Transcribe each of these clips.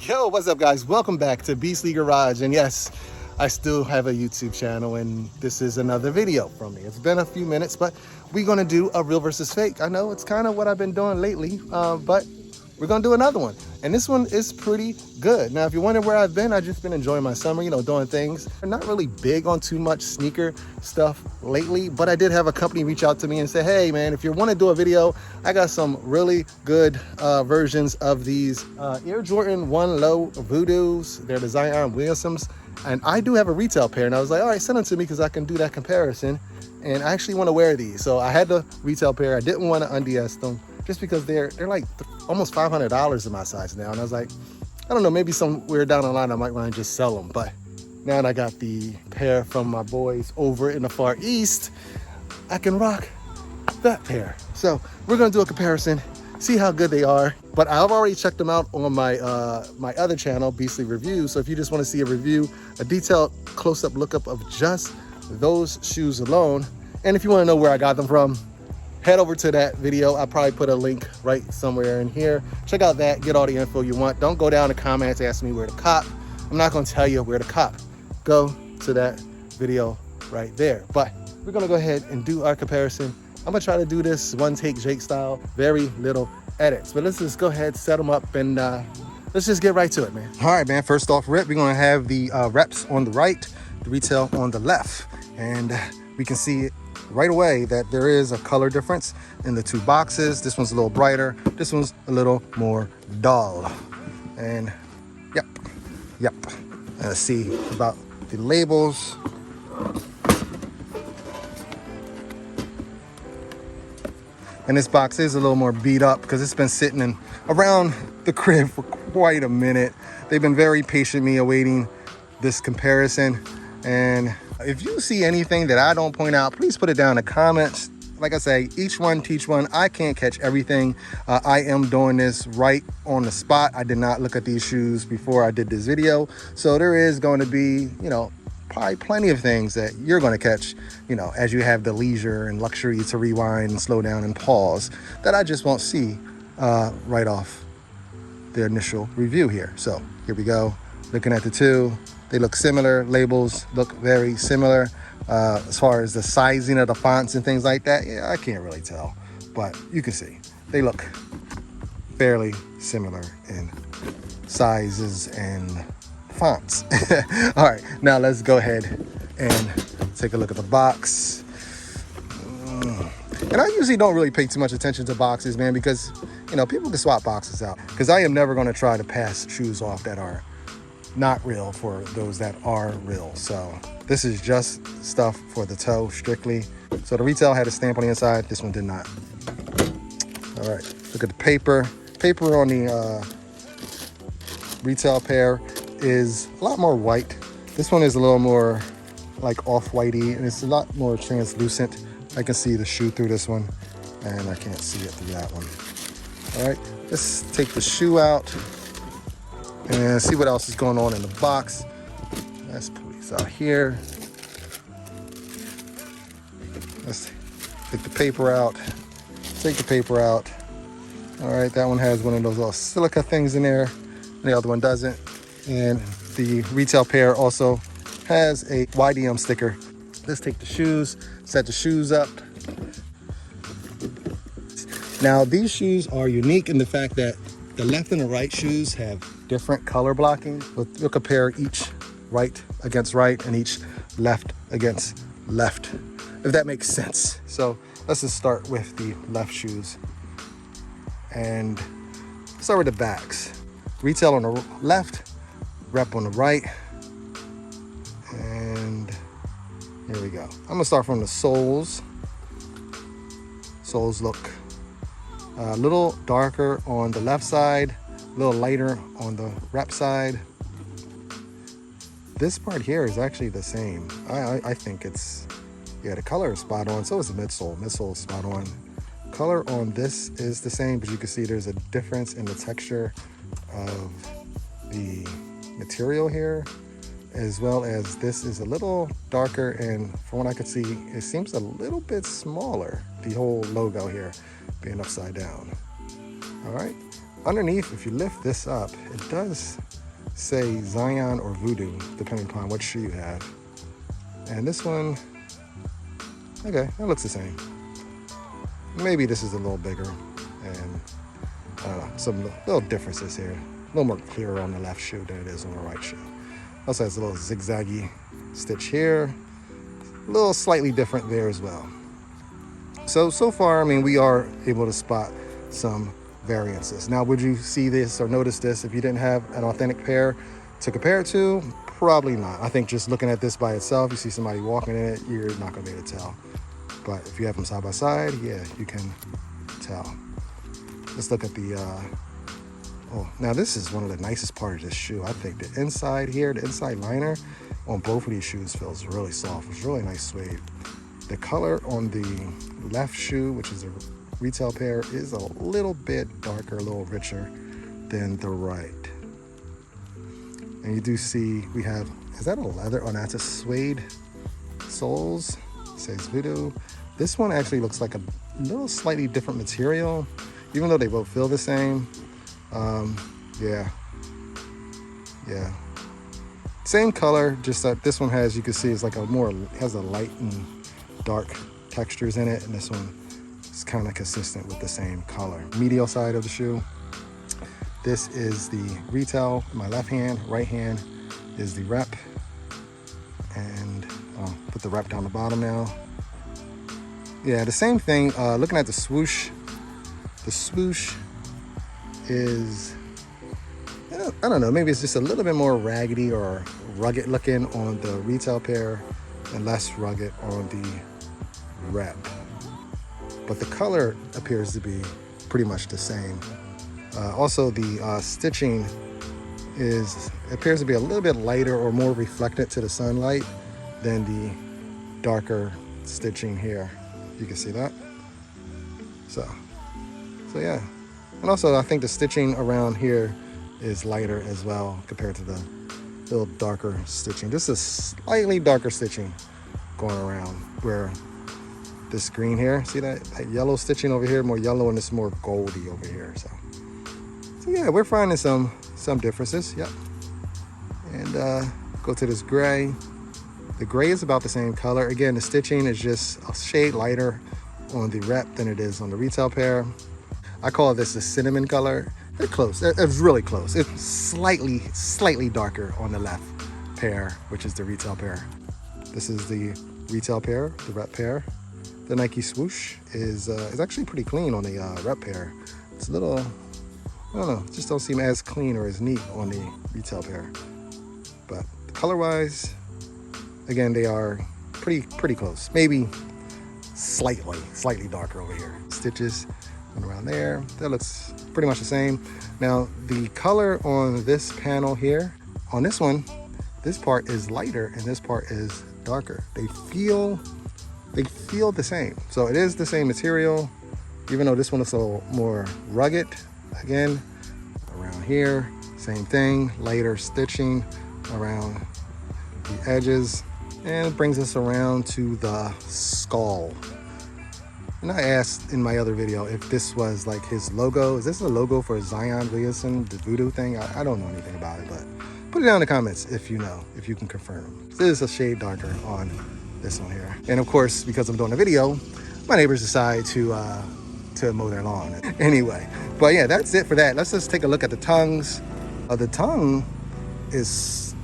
Yo, what's up guys? Welcome back to Beastly Garage. And yes, I still have a YouTube channel and this is another video from me. It's been a few minutes, but we're gonna do a real versus fake. I know it's kind of what I've been doing lately, but we're gonna do another one. And this one is pretty good. Now, if you're wondering where I've been, I've just been enjoying my summer, doing things. I'm not really big on too much sneaker stuff lately, but I did have a company reach out to me and say, hey man, if you wanna do a video, I got some really good versions of these Air Jordan 1 Low VOODOOs. They're the Zion Williamsons. And I do have a retail pair. And I was like, all right, send them to me because I can do that comparison. And I actually wanna wear these. So I had the retail pair. I didn't wanna unds them just because they're like almost $500 in my size now. And I was like, I don't know, maybe somewhere down the line I might want to just sell them. But now that I got the pair from my boys over in the Far East, I can rock that pair. So we're gonna do a comparison, see how good they are. But I've already checked them out on my my other channel, Beastly Reviews. So if you just want to see a review, a detailed close-up lookup of just those shoes alone, and if you want to know where I got them from, head over to that video. I'll probably put a link right somewhere in here. Check out that, get all the info you want. Don't go down to comments asking me where to cop. I'm not gonna tell you where to cop. Go to that video right there. But we're gonna go ahead and do our comparison. I'm gonna try to do this one take Jake style, very little edits. But let's just go ahead, set them up, and let's just get right to it, man. All right, man, first off rip, we're gonna have the reps on the right, the retail on the left. And we can see it right away that there is a color difference in the two boxes. This one's a little brighter, this one's a little more dull. And yep. Let's see about the labels. And this box is a little more beat up because it's been sitting around the crib for quite a minute. They've been very patient me awaiting this comparison. And if you see anything that I don't point out, please put it down in the comments. Like I say, each one teach one. I can't catch everything. I am doing this right on the spot. I did not look at these shoes before I did this video. So there is going to be, probably plenty of things that you're going to catch, as you have the leisure and luxury to rewind and slow down and pause, that I just won't see right off the initial review here. So here we go. Looking at the two. They look similar. Labels look very similar. As far as the sizing of the fonts and things like that, yeah, I can't really tell. But you can see they look fairly similar in sizes and fonts. All right, now let's go ahead and take a look at the box. And I usually don't really pay too much attention to boxes, man, because, people can swap boxes out. Because I am never going to try to pass shoes off that are not real for those that are real. So this is just stuff for the toe strictly. So the retail had a stamp on the inside, this one did not. All right, look at the paper on the retail pair is a lot more white. This one is a little more like off-whitey, and it's a lot more translucent. I can see the shoe through this one, and I can't see it through that one. All right, let's take the shoe out and see what else is going on in the box. Let's pull these out here. Let's take the paper out. Take the paper out. All right, that one has one of those little silica things in there. The other one doesn't. And the retail pair also has a YDM sticker. Let's take the shoes, set the shoes up. Now, these shoes are unique in the fact that the left and the right shoes have different color blocking. We'll compare each right against right and each left against left, if that makes sense. So let's just start with the left shoes. And let's start with the backs. Retail on the left, rep on the right. And here we go. I'm gonna start from the soles. Soles look a little darker on the left side, a little lighter on the rep side. This part here is actually the same. I think it's, yeah, the color is spot on. So is the midsole. Midsole is spot on. Color on this is the same, but you can see there's a difference in the texture of the material here, as well as this is a little darker, and from what I could see, it seems a little bit smaller, the whole logo here being upside down. All right, underneath, if you lift this up, it does say Zion or Voodoo, depending upon what shoe you have. And this one, okay, that looks the same. Maybe this is a little bigger, and I don't know, some little differences here. A little more clearer on the left shoe than it is on the right shoe. Also has a little zigzaggy stitch here. A little slightly different there as well. So far, I mean, we are able to spot some variances. Now, would you see this or notice this if you didn't have an authentic pair to compare it to? Probably not. I think just looking at this by itself, you see somebody walking in it, you're not gonna be able to tell. But if you have them side by side, yeah, you can tell. Let's look at the, oh, now this is one of the nicest parts of this shoe. I think the inside here, the inside liner on both of these shoes feels really soft. It's really nice suede. The color on the left shoe, which is a retail pair, is a little bit darker, a little richer than the right. And you do see we have, is that a leather? Oh, no, it's a suede soles. It says VOODOO. This one actually looks like a little slightly different material, even though they both feel the same. Yeah. Same color, just that this one has, you can see, it's like a more, has a light and dark textures in it, and this one is kind of consistent with the same color. Medial side of the shoe. This is the retail, my left hand. Right hand is the rep. And I'll put the rep down the bottom now. Yeah, the same thing. Looking at the swoosh is, I don't know, maybe it's just a little bit more raggedy or rugged looking on the retail pair and less rugged on the rep. But the color appears to be pretty much the same. Also, the stitching appears to be a little bit lighter or more reflected to the sunlight than the darker stitching here. You can see that. So yeah. And also, I think the stitching around here is lighter as well compared to the little darker stitching. This is slightly darker stitching going around, where this green here, see that yellow stitching over here, more yellow, and it's more goldy over here. So yeah, we're finding some differences. Yep. And go to this gray. The gray is about the same color. Again, the stitching is just a shade lighter on the rep than it is on the retail pair. I call this the cinnamon color. They're close. It's really close. It's slightly darker on the left pair, which is the retail pair. This is the retail pair, the rep pair. The Nike swoosh is actually pretty clean on the rep pair. It's a little, I don't know, just don't seem as clean or as neat on the retail pair. But color-wise, again, they are pretty close. Maybe slightly darker over here. Stitches and around there, that looks pretty much the same. Now, the color on this panel here, on this one, this part is lighter and this part is darker. They feel the same. So it is the same material, even though this one is a little more rugged. Again, around here, same thing, lighter stitching around the edges, and it brings us around to the skull. And I asked in my other video if this was like his logo. Is this the logo for Zion Williamson, the VOODOO thing? I don't know anything about it, but put it down in the comments if you know, if you can confirm. This is a shade darker on this one here. And of course, because I'm doing a video, my neighbors decide to mow their lawn. Anyway, but yeah, that's it for that. Let's just take a look at the tongues. The tongue it's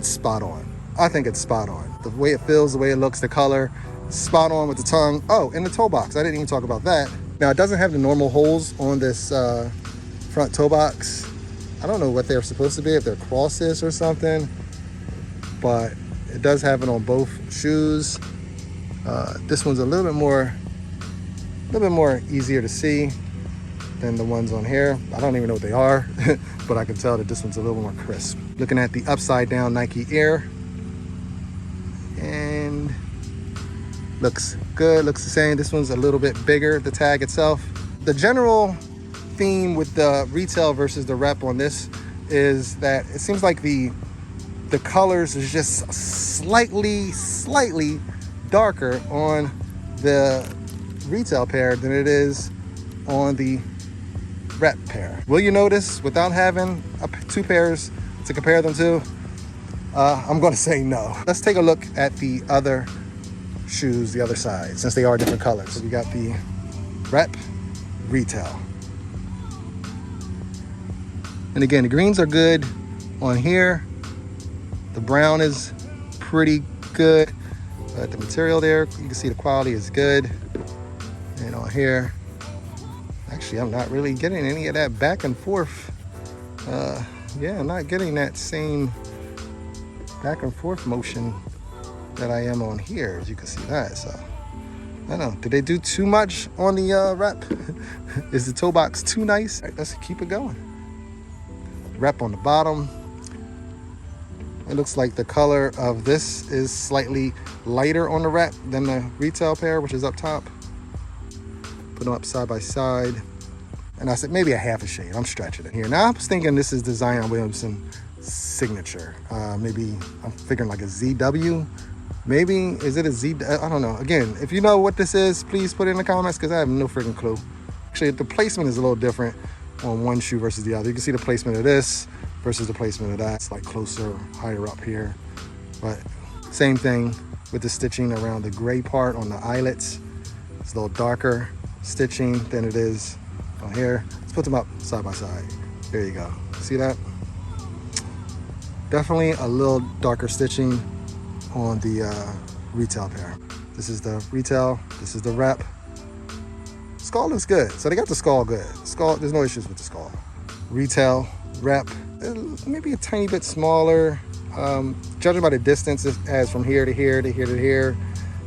spot on. I think it's spot on. The way it feels, the way it looks, the color, spot on with the tongue. Oh, and the toe box, I didn't even talk about that. Now, it doesn't have the normal holes on this front toe box. I don't know what they're supposed to be, if they're crosses or something, but it does have it on both shoes. This one's a little bit more easier to see than the ones on here. I don't even know what they are, but I can tell that this one's a little more crisp. Looking at the upside down Nike Air, and looks good, looks the same. This one's a little bit bigger, the tag itself. The general theme with the retail versus the rep on this is that it seems like the colors is just slightly darker on the retail pair than it is on the rep pair. Will you notice without having two pairs to compare them to? I'm gonna say no. Let's take a look at the other shoes, the other side, since they are different colors. So we got the rep retail. And again, the greens are good on here. The brown is pretty good. But the material there, you can see the quality is good. And on here, actually, I'm not really getting any of that back and forth. Yeah, I'm not getting that same back and forth motion that I am on here, as you can see that. So I don't know, did they do too much on the rep? Is the toe box too nice? All right, let's keep it going. Rep on the bottom. It looks like the color of this is slightly lighter on the rep than the retail pair, which is up top. Put them up side by side. And I said maybe a half a shade. I'm stretching it here. Now I was thinking this is Zion Williamson signature. Maybe I'm figuring like a ZW. Maybe, is it a Z? I don't know. Again, if you know what this is, please put it in the comments because I have no freaking clue. Actually, the placement is a little different on one shoe versus the other. You can see the placement of this versus the placement of that. It's like closer, higher up here. But same thing with the stitching around the gray part on the eyelets. It's a little darker stitching than it is on here. Let's put them up side by side. There you go. See that? Definitely a little darker stitching on the retail pair. This is the retail, this is the rep. Skull looks good. So they got the skull good. Skull, there's no issues with the skull. Retail, rep, maybe a tiny bit smaller. Judging by the distance as from here to here to here to here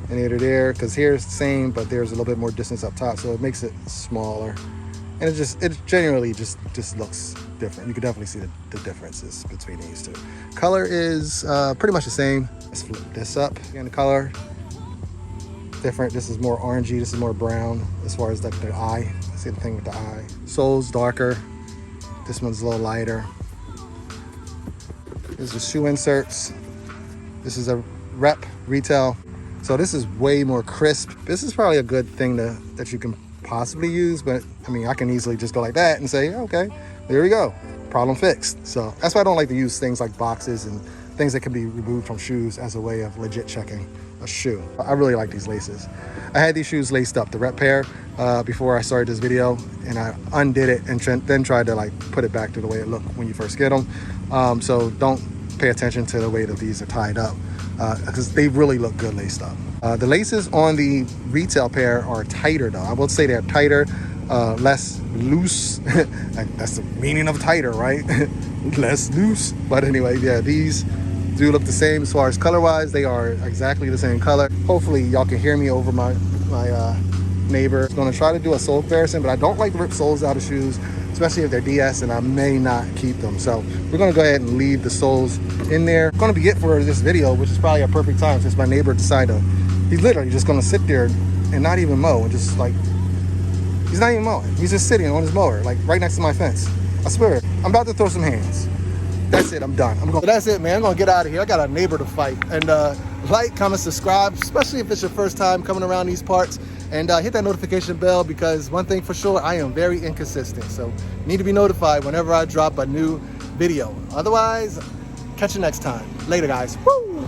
and here to there, because here's the same, but there's a little bit more distance up top, so it makes it smaller. And it generally just looks different. You can definitely see the differences between these two. Color is pretty much the same. Let's flip this up. Again, the color, different. This is more orangey, this is more brown as far as the eye. See the thing with the eye. Sole's darker. This one's a little lighter. This is the shoe inserts. This is a rep retail. So this is way more crisp. This is probably a good thing that you can possibly use, but I mean, I can easily just go like that and say, okay, there we go, problem fixed. So that's why I don't like to use things like boxes and things that can be removed from shoes as a way of legit checking a shoe. I really like these laces. I had these shoes laced up, the rep pair, before I started this video, and I undid it and then tried to like put it back to the way it looked when you first get them. So don't pay attention to the way that these are tied up, because they really look good laced up. The laces on the retail pair are tighter though. I will say they're tighter, less loose. That's the meaning of tighter, right? Less loose. But anyway, yeah, these do look the same as far as color wise. They are exactly the same color. Hopefully y'all can hear me over my neighbor. I'm gonna try to do a sole comparison, but I don't like to rip soles out of shoes, especially if they're DS, and I may not keep them. So we're gonna go ahead and leave the soles in there. Gonna be it for this video, which is probably a perfect time since my neighbor decided he's literally just gonna sit there and not even mow, and just like, he's not even mowing. He's just sitting on his mower, like right next to my fence. I swear, I'm about to throw some hands. That's it, I'm done. So that's it, man. I'm gonna get out of here. I got a neighbor to fight. And like, comment, subscribe, especially if it's your first time coming around these parts. And hit that notification bell, because one thing for sure, I am very inconsistent. So you need to be notified whenever I drop a new video. Otherwise, catch you next time. Later, guys. Woo!